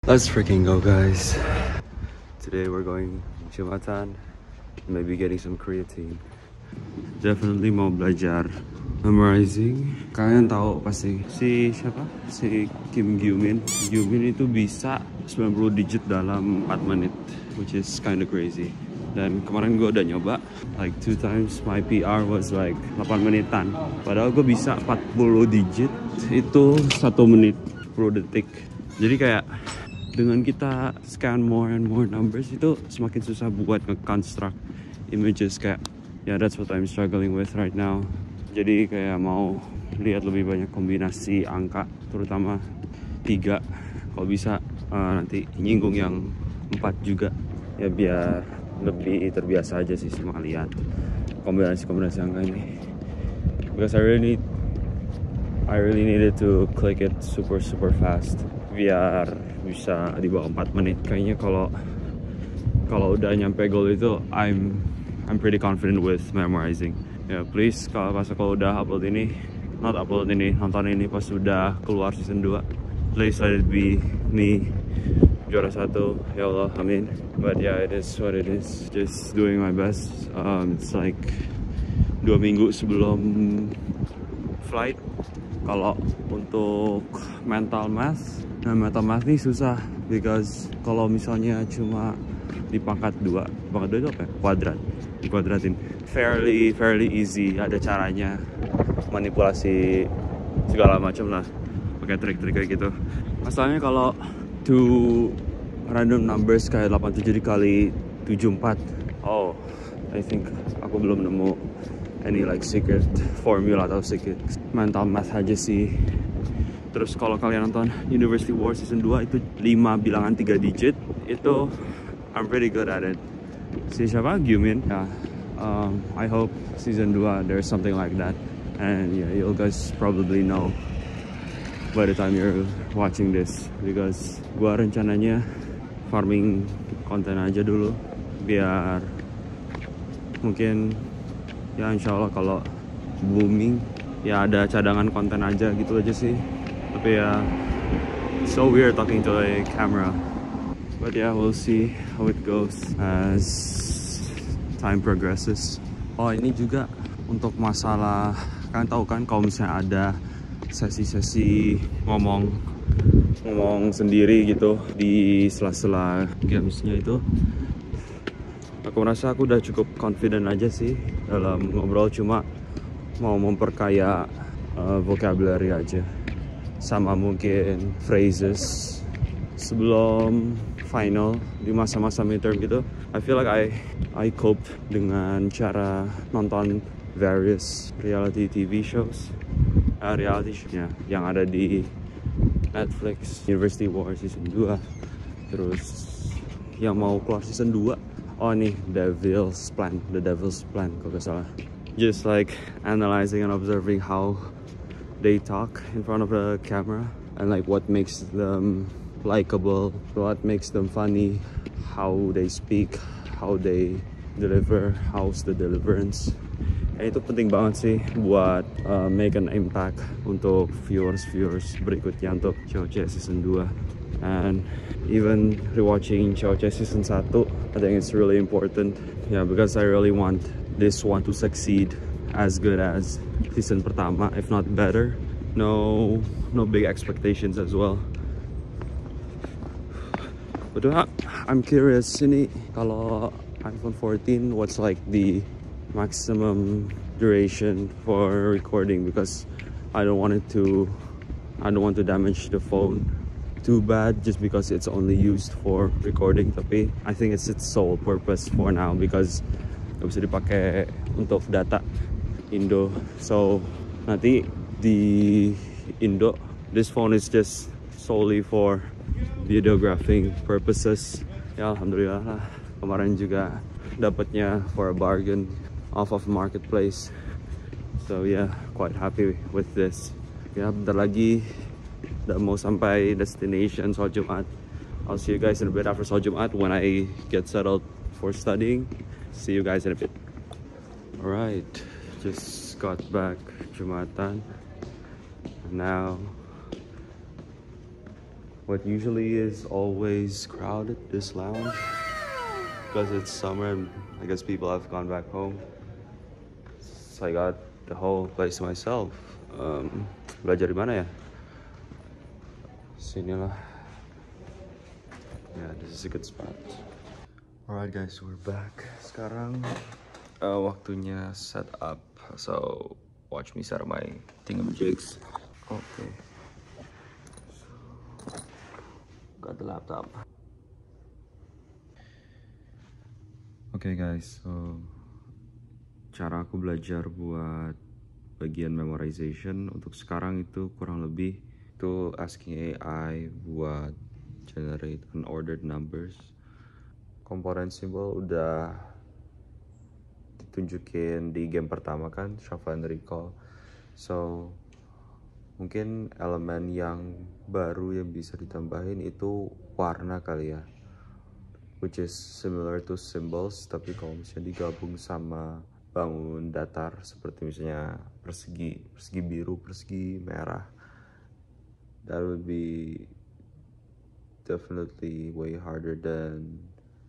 Let's freaking go, guys. Today we're going Jumatan, maybe getting some creatine. Definitely mau belajar memorizing. Kalian tahu pasti si siapa? Si Kim Gyu-min. Gyu-min itu bisa 90 digit dalam 4 menit, which is kind of crazy. Dan kemarin gue udah nyoba like 2 times, my PR was like 8 menitan. Padahal gue bisa 40 digit itu 1 menit 10 detik. Jadi kayak dengan kita scan more and more numbers itu semakin susah buat nge-construct images. Kayak that's what I'm struggling with right now. Jadi kayak mau lihat lebih banyak kombinasi angka, terutama 3. Kalau bisa nanti nyinggung yang 4 juga, ya biar lebih terbiasa aja sih sama lihat kombinasi angka ini. Because I really needed to click it super fast biar bisa di bawah 4 menit. Kayaknya kalau udah nyampe goal itu I'm pretty confident with memorizing. Ya please kalau udah nonton ini pas sudah keluar season 2, please let it be me juara 1, ya Allah, amin. But yeah, it is what it is, just doing my best. It's like 2 minggu sebelum flight. Kalau untuk mental math ini susah, because kalau misalnya cuma di pangkat 2 itu apa? Kuadrat, dikuadratin. Fairly easy, ada caranya manipulasi segala macam lah, pakai trik-trik kayak gitu. Masalahnya kalau two random numbers kayak 87 dikali 74, I think aku belum nemu any like secret formula atau secret mental math aja sih. Terus kalau kalian nonton University War season 2 itu 5 bilangan 3 digit, itu I'm pretty good at it. Si siapa? Gyu-min. I hope season 2 there's something like that, and yeah, you guys probably know by the time you're watching this, because gua rencananya farming konten aja dulu biar mungkin ya insyaallah kalau booming ya ada cadangan konten aja gitu aja sih. Tapi ya so weird talking to a camera, but yeah, we'll see how it goes as time progresses. Oh, ini juga untuk masalah, kan tahu kan kalau misalnya ada sesi-sesi ngomong sendiri gitu di sela-sela gamesnya itu, aku merasa aku udah cukup confident aja sih dalam ngobrol, cuma mau memperkaya vocabulary aja sama mungkin phrases sebelum final di masa-masa midterm gitu. I feel like I cope dengan cara nonton various reality TV shows, yang ada di Netflix. University War season 2, terus yang mau keluar season 2, nih The Devil's Plan kalau gak salah. Just like analyzing and observing how they talk in front of the camera, and like what makes them likable, what makes them funny, how they speak, how they deliver, how's the deliverance. Itu penting banget sih buat make an impact untuk viewers berikutnya untuk COC season 2. And even rewatching COC season 1, I think it's really important. Yeah, because I really want this one to succeed as good as season pertama, if not better. No big expectations as well. But I'm curious ini kalau iPhone 14, what's like the maximum duration for recording, because I don't want to damage the phone too bad just because it's only used for recording. Tapi I think it's its sole purpose for now, because gak bisa dipakai untuk data Indo. So nanti di Indo, this phone is just solely for videographing purposes. Ya alhamdulillah lah, kemarin juga dapatnya for a bargain off of marketplace. So yeah, quite happy with this. Ya bentar lagi udah mau sampai destination sholat Jumat. I'll see you guys in a bit after sholat Jumat when I get settled for studying. See you guys in a bit. Alright, just got back Jumatan. Now what usually is always crowded, this lounge, because it's summer and I guess people have gone back home. So I got the whole place to myself. Belajar di mana ya? Sinilah. Yeah, this is a good spot. Alright guys, we're back. Sekarang waktunya set up. So watch me set up my thingamajigs. Okay. So, got the laptop. Okay guys, so cara aku belajar buat bagian memorization untuk sekarang itu kurang lebih itu asking AI buat generate unordered numbers. Komponen simbol udah ditunjukin di game pertama kan, shuffle and recall. So mungkin elemen yang baru yang bisa ditambahin itu warna kali ya, which is similar to symbols, tapi kalau misalnya digabung sama bangun datar seperti misalnya persegi biru, persegi merah, that would be definitely way harder than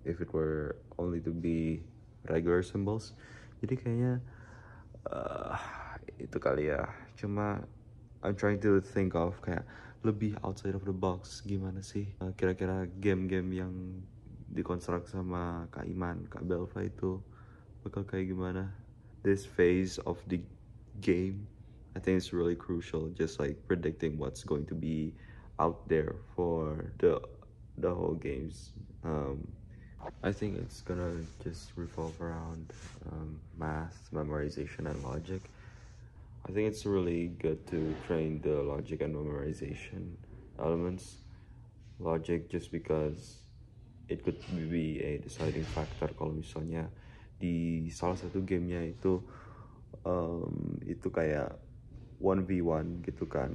if it were only to be regular symbols. Jadi kayaknya itu kali ya. Cuma I'm trying to think of kayak lebih outside of the box. Gimana sih kira-kira game-game yang dikonstruk sama Kak Iman, Kak Belva itu bakal kayak gimana? This phase of the game, I think it's really crucial. Just like predicting what's going to be out there for the whole games. I think it's gonna just revolve around math, memorization, and logic. I think it's really good to train the logic and memorization elements. Logic just because it could be a deciding factor kalau misalnya di salah satu gamenya itu kayak 1v1 gitu kan.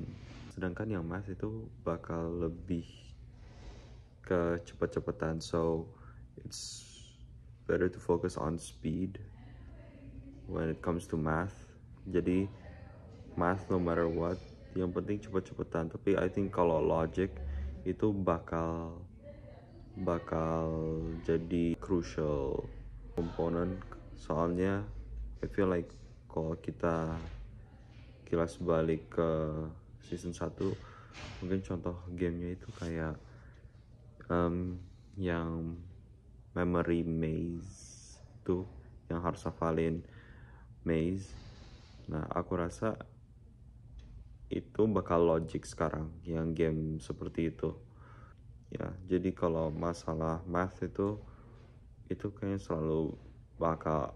Sedangkan yang math itu bakal lebih ke cepet-cepetan, so it's better to focus on speed when it comes to math. Jadi math no matter what, yang penting cepet-cepetan. Tapi I think kalau logic itu bakal jadi crucial komponen, soalnya I feel like kalau kita kilas balik ke season 1, mungkin contoh gamenya itu kayak yang memory maze tuh, yang harus hafalin maze. Nah aku rasa itu bakal logic sekarang yang game seperti itu ya. Jadi kalau masalah math itu kayaknya selalu bakal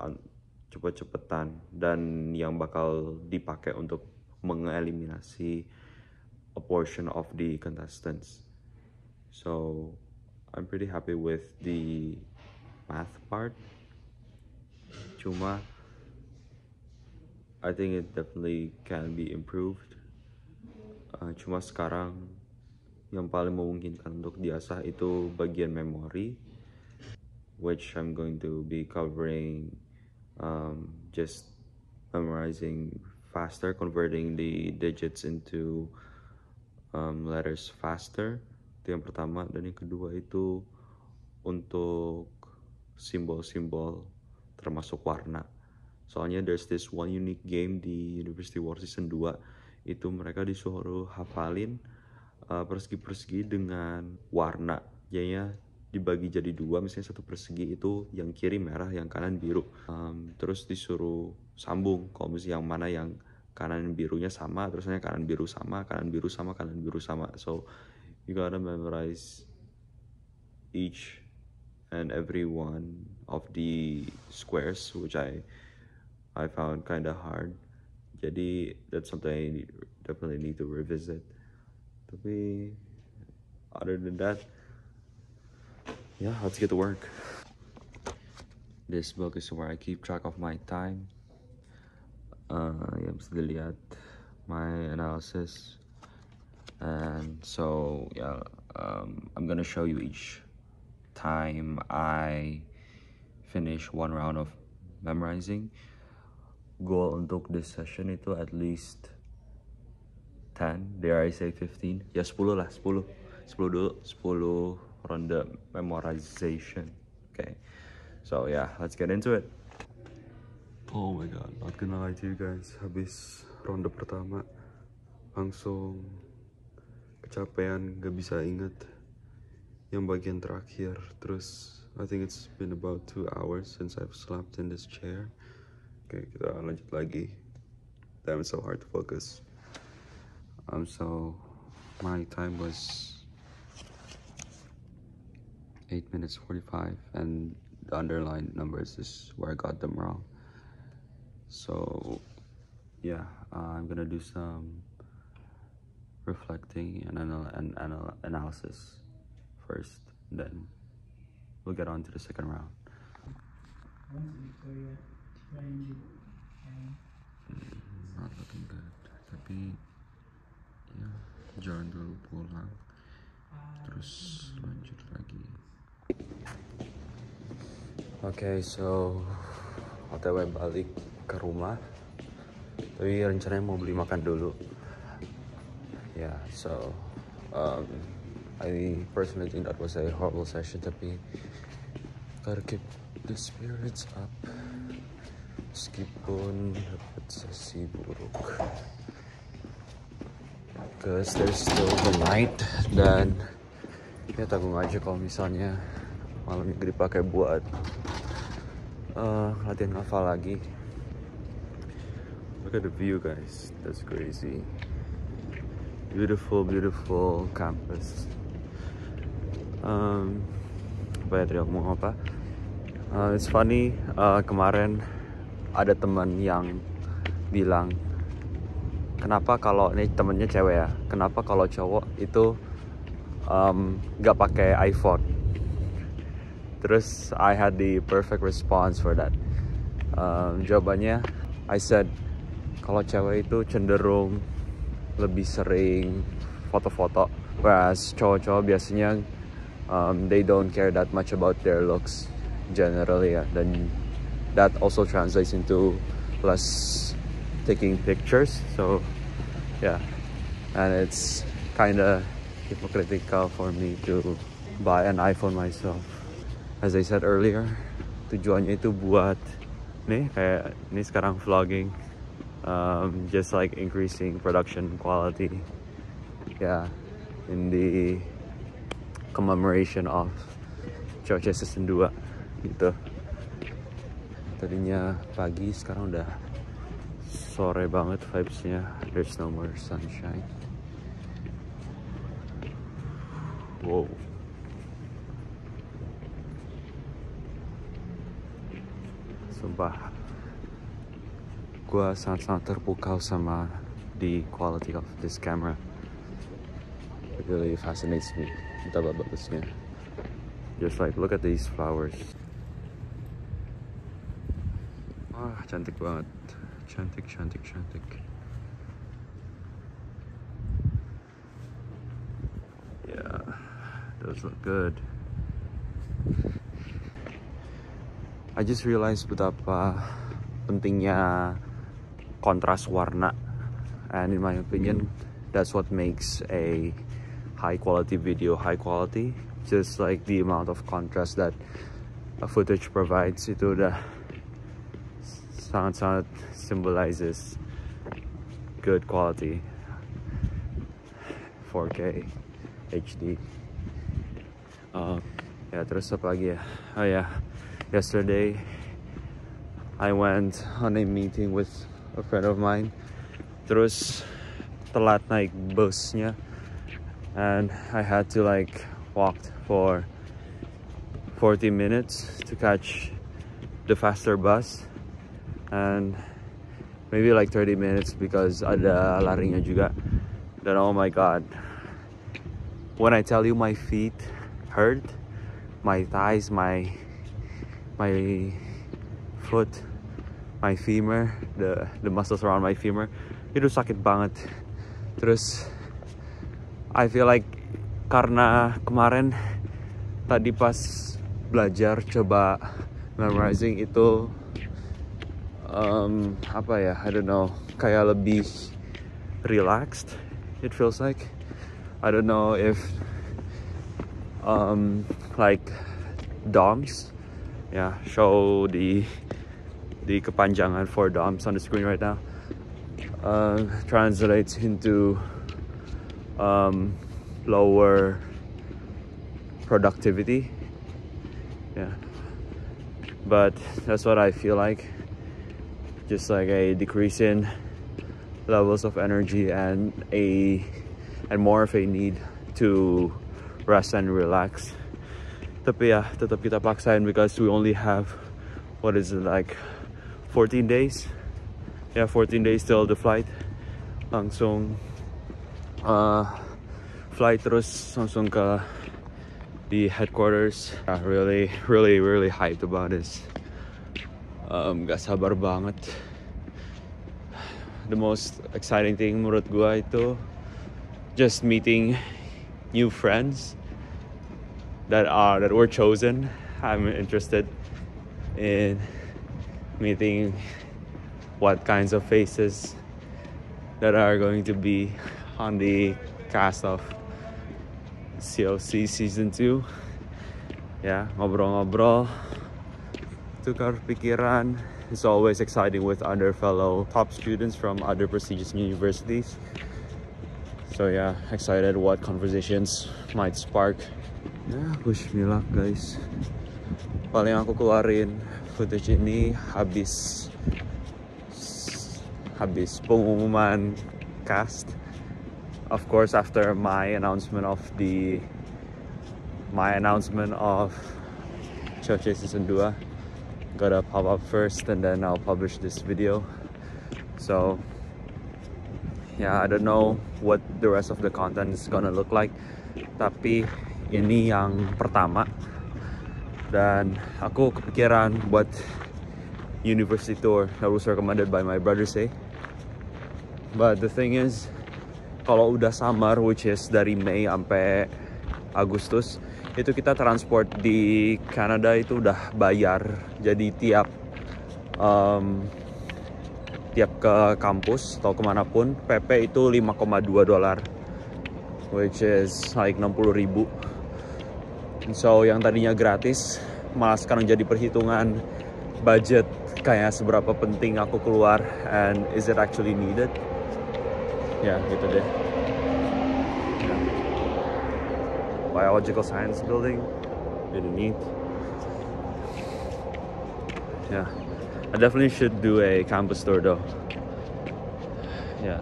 cepet-cepetan dan yang bakal dipakai untuk mengeliminasi a portion of the contestants. So I'm pretty happy with the math part. Cuma I think it definitely can be improved. Cuma sekarang yang paling memungkinkan untuk diasah itu bagian memori, which I'm going to be covering just memorizing faster, converting the digits into letters faster. Itu yang pertama. Dan yang kedua itu untuk simbol-simbol termasuk warna. Soalnya there's this one unique game di University War Season 2, itu mereka disuruh hafalin persegi-persegi dengan warna. Jadinya dibagi jadi dua, misalnya satu persegi itu yang kiri merah, yang kanan biru. Terus disuruh sambung, kalau misalnya yang mana yang kanan birunya sama, terusnya kanan biru sama, kanan biru sama, kanan biru sama. So you gotta memorize each and every one of the squares, which I found kind of hard. Jadi that's something I definitely need to revisit. Tapi other than that, yeah, let's get to work. This book is where I keep track of my time. Ya bisa dilihat my analysis, and so yeah, I'm gonna show you each time I finish one round of memorizing. Goal untuk this session itu at least 10, dare I say 15, ya 10 lah, 10 10 dulu, 10 ronde memorization. Okay, so yeah, let's get into it. Oh my god, not gonna lie to you guys, habis ronde pertama langsung kecapean, gak bisa inget yang bagian terakhir. Terus I think it's been about 2 hours since I've slept in this chair. Oke, kita lanjut lagi. Damn, it's so hard to focus. So my time was 8 minutes 45, and the underlined numbers is where I got them wrong. So yeah, I'm gonna do some reflecting and analysis first, then we'll get on to the second round. Not looking good, tapi ya jangan dulu pulang, terus lanjut lagi. Okay, so OTW balik ke rumah, tapi rencananya mau beli makan dulu. Yeah, so I personally think that was a horrible session, tapi gotta keep the spirits up meskipun dapat sesi buruk, because there's still the night. Dan ya tanggung aja kalau misalnya malamnya dipakai buat latihan hafal lagi. Look at the view, guys, that's crazy. Beautiful, beautiful campus. Apa ya tadi aku mau apa? It's funny, kemarin ada teman yang bilang, kenapa kalau ini temennya cewek ya, kenapa kalau cowok itu nggak pakai iPhone? Terus I had the perfect response for that. Jawabannya, I said kalau cewek itu cenderung lebih sering foto-foto, whereas cowok-cowok biasanya they don't care that much about their looks generally, ya. Dan that also translates into less taking pictures. So yeah, and it's kind of hypocritical for me to buy an iPhone myself. As I said earlier, tujuannya itu buat nih kayak ini sekarang vlogging, just like increasing production quality, yeah, in the commemoration of Georgia Season 2 gitu. Tadinya pagi, sekarang udah sore banget vibesnya. There's no more sunshine. Wow. Sumpah, gue sangat-sangat terpukau sama the quality of this camera. It really fascinates me. Betapa bagusnya. Just like, look at these flowers. Wah, cantik banget. Cantik, cantik, cantik. Yeah, those look good. I just realized betapa pentingnya kontras warna, and in my opinion, that's what makes a high quality video high quality. Just like the amount of contrast that a footage provides, itu udah sangat-sangat symbolizes good quality 4K HD. Ya, terus apa lagi ya? Oh ya, yesterday I went on a meeting with a friend of mine. Terus telat naik busnya, and I had to like walk for 40 minutes to catch the faster bus, and maybe like 30 minutes because ada larinya juga. Then oh my god, when I tell you my feet hurt, my thighs, my foot, my femur, the muscles around my femur, itu sakit banget. Terus I feel like karena kemarin tadi pas belajar coba memorizing itu apa ya, I don't know, kayak lebih relaxed, it feels like. I don't know if like DOMS. Yeah, show the kepanjangan for DOMS on the screen right now. Translates into lower productivity. Yeah, but that's what I feel like. Just like a decrease in levels of energy and more of a need to rest and relax. Tapi ya, tetap kita paksain because we only have, what is it, like 14 days? Yeah, 14 days till the flight. Langsung flight terus langsung ke the headquarters. Really hyped about this. Gak sabar banget. The most exciting thing menurut gua itu just meeting new friends that were chosen. I'm interested in meeting what kinds of faces that are going to be on the cast of COC Season 2. Ya, ngobrol-ngobrol, tukar pikiran. It's always exciting with other fellow top students from other prestigious universities. So yeah, excited what conversations might spark. Ya, wish me luck guys. Paling aku keluarin footage ini habis pengumuman cast. Of course, after my announcement of COC Season 2, gotta pop up first and then I'll publish this video. So yeah, I don't know what the rest of the content is gonna look like, tapi ini yang pertama dan aku kepikiran buat university tour that was recommended by my brother say. But the thing is, kalau udah summer, which is dari Mei sampai Agustus, itu kita transport di Canada itu udah bayar. Jadi tiap ke kampus atau kemanapun, PP itu $5.2, which is like 60.000. So yang tadinya gratis malah sekarang jadi perhitungan budget kayak seberapa penting aku keluar and is it actually needed. Ya gitu deh. Yeah. Biological science building, really neat. Yeah, I definitely should do a campus tour though. Ya,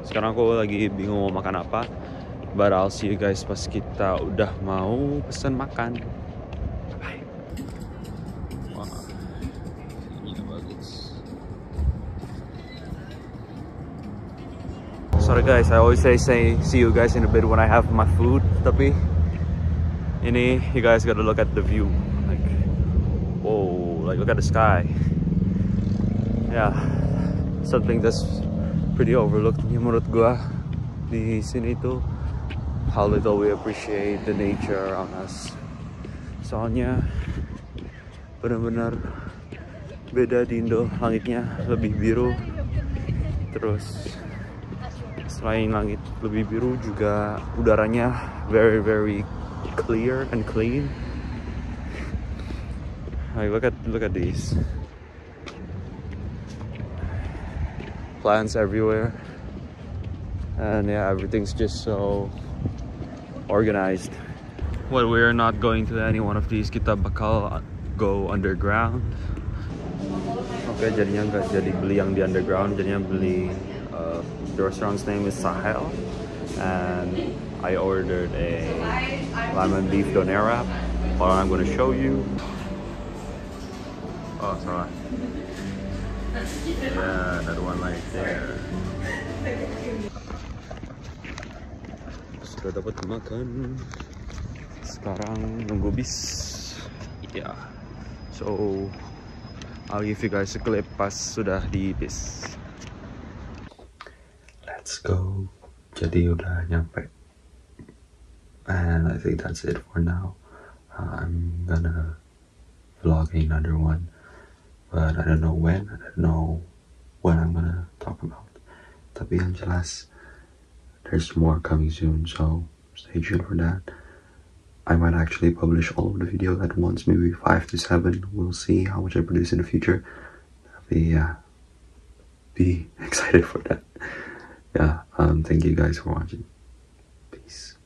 sekarang aku lagi bingung mau makan apa. But I'll see you guys pas kita udah mau pesan makan. Bye. Wah, ini bagus. Sorry guys, I always say see you guys in a bit when I have my food. Tapi ini, you guys gotta look at the view. Like, whoa, like look at the sky. Yeah, something that's pretty overlooked menurut gua di sini tuh. How little we appreciate the nature around us. Soalnya benar-benar beda di Indo, langitnya lebih biru. Terus selain langit lebih biru juga udaranya very clear and clean. Like look at these plants everywhere, and yeah, everything's just so organized. Well, we're not going to any one of these. Kita bakal go underground. Oke, jadinya nggak jadi beli yang di underground, jadinya beli the restaurant's name is Sahel, and I ordered a lemon beef doner wrap. What I'm going to show you. Oh, sorry. Yeah, that one right there. Sudah dapat makan. Sekarang nunggu bis. Yeah. So I'll give you guys a clip pas sudah di bis. Let's go. Jadi udah nyampe. And I think that's it for now. I'm gonna vlog another one, but I don't know when. I don't know what I'm gonna talk about. Tapi yang jelas, there's more coming soon, so stay tuned for that. I might actually publish all of the videos at once, maybe 5 to 7. We'll see how much I produce in the future. Be excited for that. Yeah, thank you guys for watching. Peace.